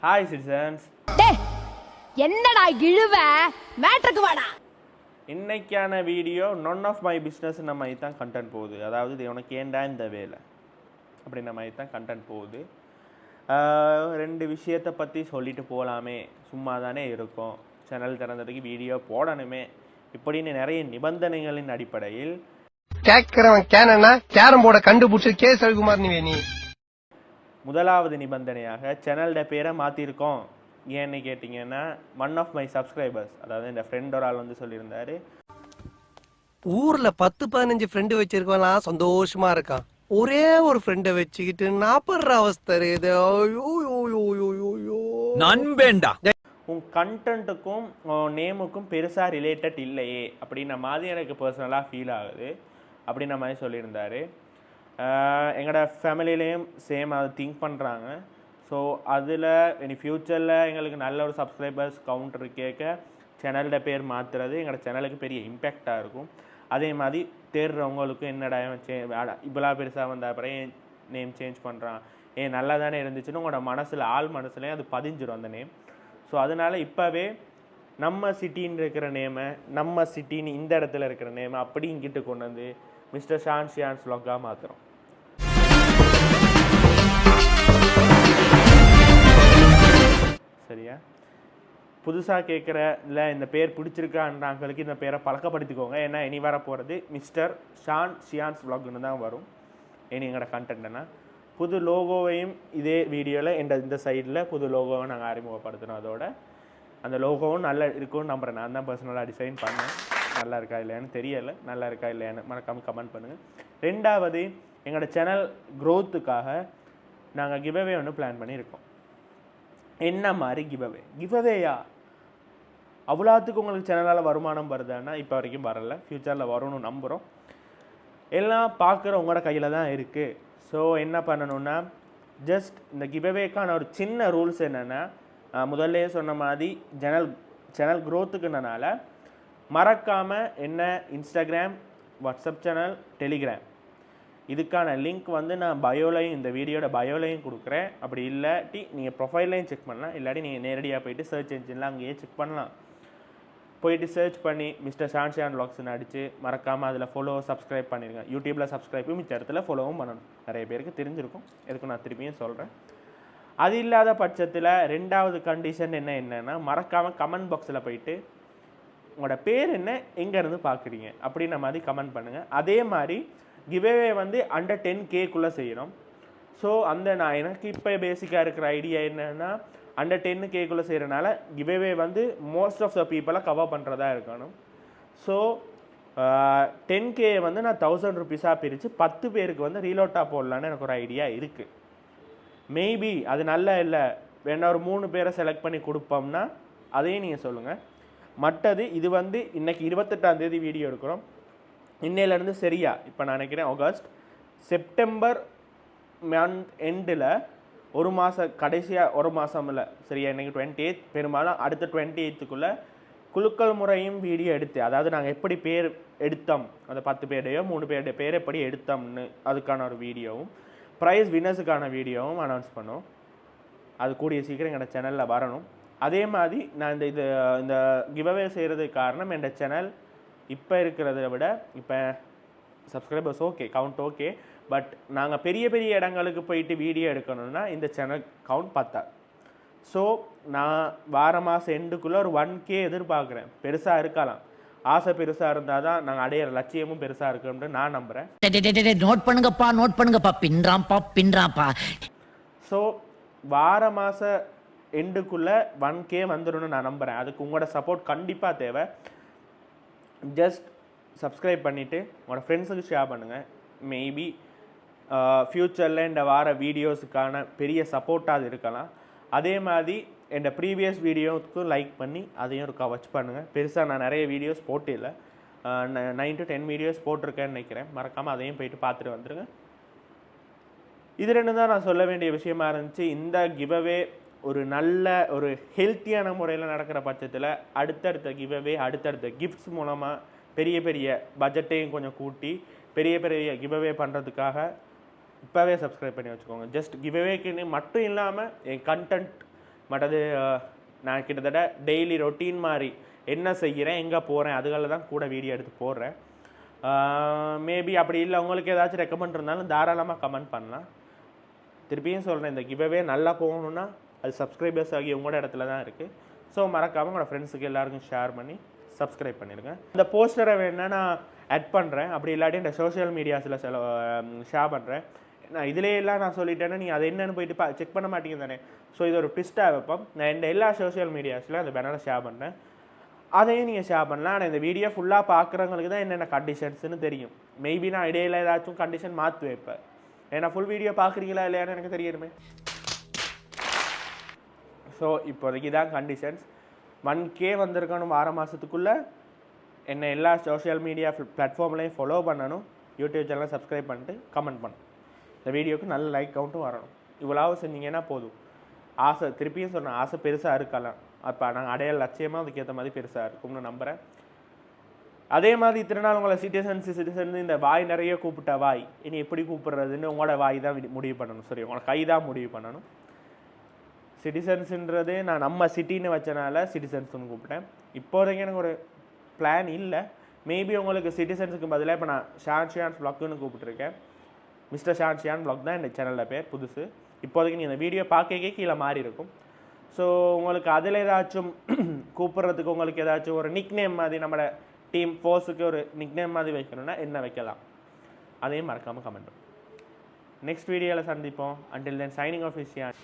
Hi citizens. என்னடா இழுவ மேட்ருக்கு வாடா. இன்னைக்கான video none of my business நம்ம தான் கண்டென்ட் போகுது. அதாவது இது உனக்கு ஏண்டா இந்த வேலை அப்படின்ற மாதிரி தான் கண்டென்ட் போகுது. ரெண்டு விஷயத்தை பற்றி சொல்லிட்டு போகலாமே, சும்மா தானே இருக்கும், சேனல் திறந்ததுக்கு வீடியோ போடணுமே இப்படின்னு நிறைய நிபந்தனைகளின் அடிப்படையில் கேட்கிறவன் கேனா கேரம் போர்டை கண்டுபிடிச்சு கே ரவிக்குமார் நீ முதலாவது நிபந்தனையாக சேனலோட பேரை மாற்றிருக்கோம். ஏன்னு கேட்டிங்கன்னா, ஒன் ஆஃப் மை சப்ஸ்கிரைபர்ஸ், அதாவது இந்த ஃப்ரெண்ட் ஒரு ஆள் வந்து சொல்லியிருந்தாரு, ஊர்ல 10-15 ஃப்ரெண்டு வச்சிருக்கலாம் சந்தோஷமா இருக்கான், ஒரே ஒரு ஃப்ரெண்டை வச்சுக்கிட்டு நாப்படுற அவஸ்தை நண்பேண்டா, உன் கண்டென்ட்டுக்கும் நேமுக்கும் பெருசாக ரிலேட்டட் இல்லையே அப்படின்ற மாதிரி எனக்கு பர்சனலாக ஃபீல் ஆகுது அப்படின்ற மாதிரி சொல்லியிருந்தார். எங்களோட ஃபேமிலியிலையும் சேம் அதை திங்க் பண்ணுறாங்க. ஸோ அதில் இனி ஃப்யூச்சரில் எங்களுக்கு நல்ல ஒரு சப்ஸ்கிரைபர்ஸ் கவுண்டர் கேட்க சேனலோட பேர் மாற்றுறது எங்களோட சேனலுக்கு பெரிய இம்பேக்டாக இருக்கும். அதே மாதிரி தேடுறவங்களுக்கும் என்னடா இவ்வளோ பெருசாக வந்த அப்புறம் ஏன் நேம் சேஞ்ச் பண்ணுறான், நல்லா தானே இருந்துச்சுன்னு உங்களோட மனசில் ஆள் மனசுலேயும் அது பதிஞ்சிடும் அந்த நேம். ஸோ அதனால் இப்போவே நம்ம சிட்டின்னு இருக்கிற நேமை, நம்ம சிட்டின்னு இந்த இடத்துல இருக்கிற நேமை அப்படி இங்கிட்டு கொண்டு வந்து மிஸ்டர் ஷான்ஸ் vlog மாற்றுறோம். சரியா? புதுசாக கேட்குற இல்லை இந்த பேர் பிடிச்சிருக்கான்றவங்களுக்கு இந்த பேரை பழக்கப்படுத்திக்கோங்க. ஏன்னா இனி வர போகிறது மிஸ்டர் ஷியான்ஸ் vlogன்னு தான் வரும். இனி எங்களோட கண்டென்ட்னா புது லோகோவையும் இதே வீடியோவில் இந்த சைடில் புது லோகோவை நாங்கள் அறிமுகப்படுத்தினோம். அதோட அந்த லோகோவும் நல்லா இருக்கும்னு நம்புகிறேன். நான் தான் பர்சனலாக டிசைன் பண்ணேன். நல்லா இருக்கா இல்லையான்னு தெரியலை, நல்லா இருக்கா இல்லையான்னு மறக்காமல் கமெண்ட் பண்ணுங்கள். ரெண்டாவது, எங்களோட சேனல் க்ரோத்துக்காக நாங்கள் கிவ்அவே ஒன்று பிளான் பண்ணியிருக்கோம். என்ன மாதிரி கிவ்அவேயா? அவ்வளோத்துக்கு உங்களுக்கு சேனலால் வருமானம் வருதுன்னா இப்போ வரைக்கும் வரலை, ஃப்யூச்சரில் வரணும்னு நம்புகிறோம். எல்லாம் பார்க்குற உங்களோட கையில் தான் இருக்குது. ஸோ என்ன பண்ணணுன்னா, ஜஸ்ட் இந்த கிவ்அவேக்கான ஒரு சின்ன ரூல்ஸ் என்னென்னா, முதல்ல சொன்ன மாதிரி சேனல் க்ரோத்துக்குனால மறக்காமல் என்ன இன்ஸ்டாகிராம், வாட்ஸ்அப் சேனல், டெலிகிராம் இதுக்கான லிங்க் வந்து நான் பயோலையும் இந்த வீடியோட பயோலையும் கொடுக்குறேன். அப்படி இல்லாட்டி நீங்கள் ப்ரொஃபைல்லையும் செக் பண்ணலாம், இல்லாட்டி நீங்கள் நேரடியாக போய்ட்டு சர்ச் என்ஜினில் அங்கேயே செக் பண்ணலாம். போயிட்டு சர்ச் பண்ணி மிஸ்டர் ஷான் vlogsன்னு அடித்து மறக்காமல் அதில் ஃபாலோ சப்ஸ்கிரைப் பண்ணிடுங்க. யூடியூப்பில் சப்ஸ்கிரைப்பும் மிச்ச இடத்துல ஃபாலோவும் பண்ணணும். நிறைய பேருக்கு தெரிஞ்சிருக்கும், எதுக்கும் நான் திருப்பியும் சொல்கிறேன். அது இல்லாத பட்சத்தில் ரெண்டாவது கண்டிஷன் என்னென்னா, மறக்காமல் கமெண்ட் பாக்ஸில் போயிட்டு உங்களோட பேர் என்ன, எங்கேருந்து பார்க்குறீங்க அப்படின்ற மாதிரி கமெண்ட் பண்ணுங்கள். அதே மாதிரி கிவ்அவே வந்து அண்டர் 10K செய்யணும். ஸோ எனக்கு இப்போ பேசிக்காக இருக்கிற ஐடியா என்னென்னா, அண்டர் 10K செய்கிறனால கிவ்அவே வந்து மோஸ்ட் ஆஃப் த பீப்புளை கவர் பண்ணுறதா இருக்கணும். ஸோ 10K வந்து நான் 1000 rupees பிரித்து 10 பேருக்கு வந்து ரீலோட்டாக போடலான்னு எனக்கு ஒரு ஐடியா இருக்குது. மேபி அது நல்லா இல்லை, வேணா ஒரு 3 பேரை செலக்ட் பண்ணி கொடுப்போம்னா அதையும் நீங்கள் சொல்லுங்கள். மற்றது இது வந்து இன்றைக்கி 28ஆம் தேதி வீடியோ எடுக்கிறோம். இன்னையிலேருந்து சரியா இப்போ நான் நினைக்கிறேன் ஆகஸ்ட் செப்டம்பர் மந்த் எண்டில் ஒரு மாதம் கடைசியாக ஒரு மாதம் இல்லை சரியா, இன்றைக்கி 28th, பெரும்பாலும் அடுத்த 28th குலுக்கல் முறையும் வீடியோ எடுத்து, அதாவது நாங்கள் எப்படி பேர் எடுத்தோம், அந்த 10 பேருடையோ 3 பேருடைய பேர் எப்படி எடுத்தோம்னு அதுக்கான ஒரு வீடியோவும் ப்ரைஸ் வின்னர்ஸுக்கான வீடியோவும் அனௌன்ஸ் பண்ணோம். அது கூடிய சீக்கிரம் எங்களோட சேனலில் வரணும். அதே மாதிரி நான் இந்த கிவ்அவே செய்கிறதுக்கு காரணம், என் சேனல் இப்போ இருக்கிறத விட இப்போ subscribers okay, count okay, but நாங்கள் பெரிய பெரிய இடங்களுக்கு போயிட்டு வீடியோ எடுக்கணும்னா இந்த சேனல் கவுண்ட் பத்தாது. ஸோ நான் வார மாதம் எண்டுக்குள்ளே ஒரு 1K எதிர்பார்க்குறேன். பெருசாக இருக்கலாம், ஆசை பெருசாக இருந்தால் தான் நாங்கள் அடையிற லட்சியமும் பெருசாக இருக்குன்னு நான் நம்புகிறேன். நோட் பண்ணுங்கப்பா பின்றாப்பா. ஸோ வார மாத எண்டுக்குள்ளே 1K வந்துடும்னு நான் நம்புகிறேன். அதுக்கு உங்களோட சப்போர்ட் கண்டிப்பாக தேவை. ஜஸ்ட் சப்ஸ்கிரைப் பண்ணிவிட்டு உங்களோட ஃப்ரெண்ட்ஸுக்கு ஷேர் பண்ணுங்கள். மேபி ஃப்யூச்சரில் இந்த வார வீடியோஸுக்கான பெரிய சப்போர்ட்டாக அது இருக்கலாம். அதே மாதிரி இந்த ப்ரீவியஸ் வீடியோவுக்கும் லைக் பண்ணி அதையும் ஒரு கவச் பண்ணுங்கள். பெருசாக நான் நிறைய வீடியோஸ் போட்டு இல்லை, 9 to 10 வீடியோஸ் போட்டிருக்கேன்னு நினைக்கிறேன். மறக்காமல் அதையும் போயிட்டு பார்த்துட்டு வந்துடுங்க. இது ரெண்டு தான் நான் சொல்ல வேண்டிய விஷயமா இருந்துச்சு. இந்த கிவ்அவே ஒரு நல்ல ஒரு ஹெல்த்தியான முறையில் நடக்கிற பட்சத்தில் அடுத்தடுத்த கிவ்அவே, அடுத்தடுத்த கிஃப்ட்ஸ் மூலமாக பெரிய பெரிய பட்ஜெட்டையும் கொஞ்சம் கூட்டி பெரிய பெரிய கிவ்அவே பண்ணுறதுக்காக இப்போவே சப்ஸ்கிரைப் பண்ணி வச்சுக்கோங்க. ஜஸ்ட் கிவ்அவேக்குன்னு மட்டும் இல்லாமல் என் கண்டென்ட் மற்றது நான் கிட்டத்தட்ட டெய்லி ரொட்டீன் மாதிரி என்ன செய்கிறேன் எங்கே போகிறேன் அதுகளில் தான் கூட வீடியோ எடுத்து போடுறேன். மேபி அப்படி இல்லை உங்களுக்கு ஏதாச்சும் ரெக்கமெண்ட் இருந்தாலும் தாராளமாக கமெண்ட் பண்ணலாம். திருப்பியும் சொல்கிறேன், இந்த கிவ்அவே நல்லா போகணுன்னா அது சப்ஸ்கிரைபர்ஸ் ஆகிய உங்களோட இடத்துல தான் இருக்குது. ஸோ மறக்காமல் உங்களோட ஃப்ரெண்ட்ஸுக்கு எல்லாருக்கும் ஷேர் பண்ணி சப்ஸ்கிரைப் பண்ணிடுங்க. இந்த போஸ்டரை வேணா நான் ஆட் பண்ணுறேன், அப்படி இல்லாட்டி இந்த சோஷியல் மீடியாஸில் ஷேர் பண்ணுறேன். நான் இதிலே எல்லாம் நான் சொல்லிட்டேன்னா நீ அது என்னென்னு போயிட்டு செக் பண்ண மாட்டீங்க தானே. ஸோ இது ஒரு ட்விஸ்ட்டாக வைப்போம். நான் இந்த எல்லா சோஷியல் மீடியாஸில் அந்த பேனரை ஷேர் பண்ணேன், அதையும் நீங்கள் ஷேர் பண்ணலாம். ஆனால் இந்த வீடியோ ஃபுல்லாக பார்க்குறவங்களுக்கு தான் என்னென்ன கண்டிஷன்ஸ்னு தெரியும். மேபி நான் இடையில ஏதாச்சும் கண்டிஷன் மாற்றி வைப்பேன், ஏன்னா ஃபுல் வீடியோ பார்க்குறீங்களா இல்லையான்னு எனக்கு தெரியணுமே. ஸோ இப்போதைக்கு தான் கண்டிஷன்ஸ். 1K வந்திருக்கணும் வார மாதத்துக்குள்ளே. என்னை எல்லா சோஷியல் மீடியா பிளாட்ஃபார்ம்லையும் ஃபாலோ பண்ணணும், யூடியூப் சேனலை சப்ஸ்கிரைப் பண்ணிட்டு கமெண்ட் பண்ணணும். இந்த வீடியோவுக்கு நல்ல லைக் கவுண்ட்டும் வரணும். இவ்வளவு செஞ்சீங்கன்னா போதும். ஆசை திருப்பியும் சொன்னேன், ஆசை பெருசாக இருக்கலாம். அப்போ நாங்கள் அடைய லட்சியமாக அதுக்கேற்ற மாதிரி பெருசாக இருக்கும்னு நம்புகிறேன். அதே மாதிரி இத்தனை நாள் உங்களை சிட்டிசன் இந்த வாய் நிறைய கூப்பிட்ட வாய் இனி எப்படி கூப்பிட்றதுன்னு உங்களோட வாய் தான் முடிவு பண்ணணும். சரி, உங்களோட கை தான் முடிவு பண்ணணும். சிட்டிசன்ஸுன்றது நான் நம்ம சிட்டின்னு வச்சனால சிட்டிசன்ஸ்னு கூப்பிட்டேன். இப்போதைக்கு எனக்கு ஒரு பிளான் இல்லை. மேபி உங்களுக்கு சிட்டிசன்ஸுக்கு பதிலாக இப்போ நான் ஷான்ஷியான்ஸ் வ்ளாக்னு கூப்பிட்டுருக்கேன். மிஸ்டர் ஷான்ஷியான் வ்ளாக் தான் இந்த சேனலில் பேர், புதுசு. இப்போதைக்கு நீ இந்த வீடியோ பார்க்கவே கீழே மாறி இருக்கும். ஸோ உங்களுக்கு அதில் ஏதாச்சும் கூப்பிட்றதுக்கு உங்களுக்கு ஏதாச்சும் ஒரு நிக் நேம் மாதிரி நம்ம டீம் ஃபோர்ஸுக்கு ஒரு நிக் நேம் மாதிரி வைக்கணும்னா என்ன வைக்கலாம், அதையும் மறக்காமல் கமெண்ட் பண்ணும். நெக்ஸ்ட் வீடியோவில் சந்திப்போம். Until then signing off is Chiyaan.